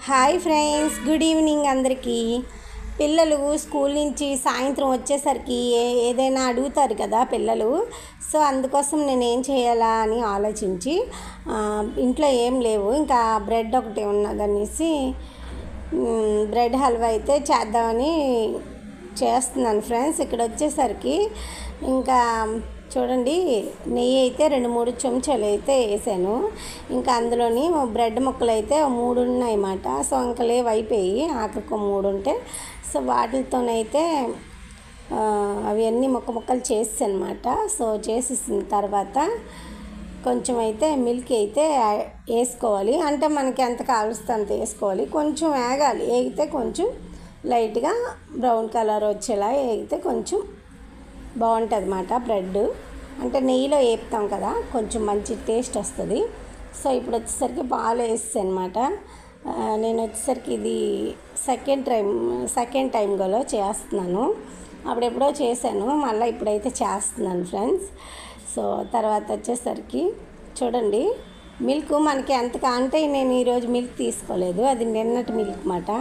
Hi friends, good evening అందరికీ. పిల్లలు school నుంచి సాయంత్రం వచ్చేసరికి ఏదైనా అడుగుతారు కదా పిల్లలు. సో అందుకోసం నేను ఏం చేయాలా అని ఆలోచించి ఇంట్లో ఏం లేవు, ఇంకా బ్రెడ్ ఒకటి ఉన్నదనేసి బ్రెడ్ హల్వా అయితే చేద్దామని చేస్తున్నాను ఫ్రెండ్స్. ఇక్కడ వచ్చేసరికి ఇంకా చూడండి, నెయ్యి అయితే 2-3 చెంచాలు అయితే వేసాను. ఇంకా అందులోని బ్రెడ్ ముక్కలు అయితే 3 ఉన్నాయన్నమాట. సో ఇంకా లేవు, అయిపోయి ఆఖరికి 3 ఉంటే సో వాటితోనైతే అవి అన్నీ ముక్కలు చేసాను అనమాట. సో చేసేసిన తర్వాత కొంచెం అయితే మిల్క్ అయితే వేసుకోవాలి, అంటే మనకి ఎంత కావలిస్తే అంత వేసుకోవాలి. కొంచెం వేగాలి, వేగితే కొంచెం లైట్గా బ్రౌన్ కలర్ వచ్చేలా వేగితే కొంచెం బాగుంటుంది అన్నమాట. బ్రెడ్ అంటే నెయ్యిలో వేపుతాం కదా, కొంచెం మంచి టేస్ట్ వస్తుంది. సో ఇప్పుడు వచ్చేసరికి పాలు వేస్తాను అనమాట. నేను వచ్చేసరికి ఇది సెకండ్ టైం గలో చేస్తున్నాను. అప్పుడెప్పుడో చేశాను, మళ్ళీ ఇప్పుడైతే చేస్తున్నాను ఫ్రెండ్స్. సో తర్వాత వచ్చేసరికి చూడండి, మిల్క్ మనకి ఎంత అంటే నేను ఈరోజు మిల్క్ తీసుకోలేదు, అది నిన్నటి మిల్క్ అన్నమాట.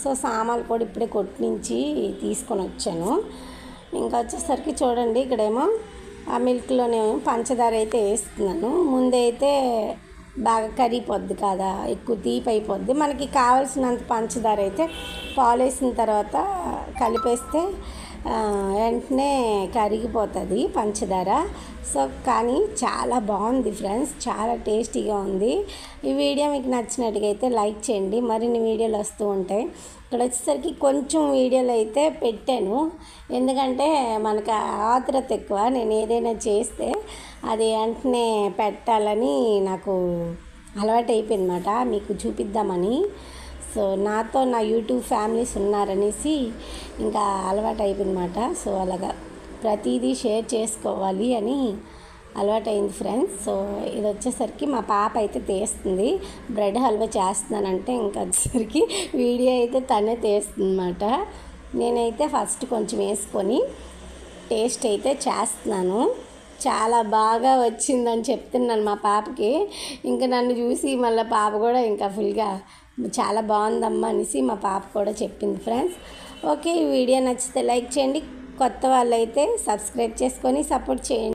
సో సామాన్లు కూడా ఇప్పుడే కొట్టి నుంచి తీసుకొని వచ్చాను. ఇంకా వచ్చేసరికి చూడండి, ఇక్కడేమో ఆ మిల్క్లోనే పంచదార అయితే వేస్తున్నాను. ముందైతే బాగా కరిగిపోద్ది కదా, ఎక్కువ తీపి అయిపోద్ది. మనకి కావాల్సినంత పంచదార అయితే పాలు వేసిన తర్వాత కలిపేస్తే వెంటనే కరిగిపోతుంది పంచదార. సో కానీ చాలా బాగుంది ఫ్రెండ్స్, చాలా టేస్టీగా ఉంది. ఈ వీడియో మీకు నచ్చినట్టుగా అయితే లైక్ చేయండి, మరిన్ని వీడియోలు వస్తూ ఉంటాయి. ఇక్కడ వచ్చేసరికి కొంచెం వీడియోలు అయితే పెట్టాను, ఎందుకంటే మనకు ఆత్రత ఎక్కువ. నేను ఏదైనా చేస్తే అది వెంటనే పెట్టాలని నాకు అలవాటు అయిపోయింది అన్నమాట, మీకు చూపిద్దామని. సో నాతో నా యూట్యూబ్ ఫ్యామిలీస్ ఉన్నారనేసి ఇంకా అలవాటు అయిపోయిందన్నమాట. సో అలాగా ప్రతిదీ షేర్ చేసుకోవాలి అని అలవాటైంది ఫ్రెండ్స్. సో ఇది వచ్చేసరికి మా పాప అయితే తీస్తుంది, బ్రెడ్ హల్వా చేస్తున్నానంటే ఇంకా వచ్చేసరికి వీడియో అయితే తనే తీస్తుంది అన్నమాట. నేనైతే ఫస్ట్ కొంచెం వేసుకొని టేస్ట్ అయితే చేస్తున్నాను. చాలా బాగా వచ్చిందని చెప్తున్నాను మా పాపకి. ఇంకా నన్ను చూసి మళ్ళీ పాప కూడా ఇంకా ఫుల్గా చాలా బాగుందమ్మా అనేసి మా పాప కూడా చెప్పింది ఫ్రెండ్స్. ఓకే, ఈ వీడియో నచ్చితే లైక్ చేయండి, కొత్త వాళ్ళైతే సబ్స్క్రైబ్ చేసుకొని సపోర్ట్ చేయండి.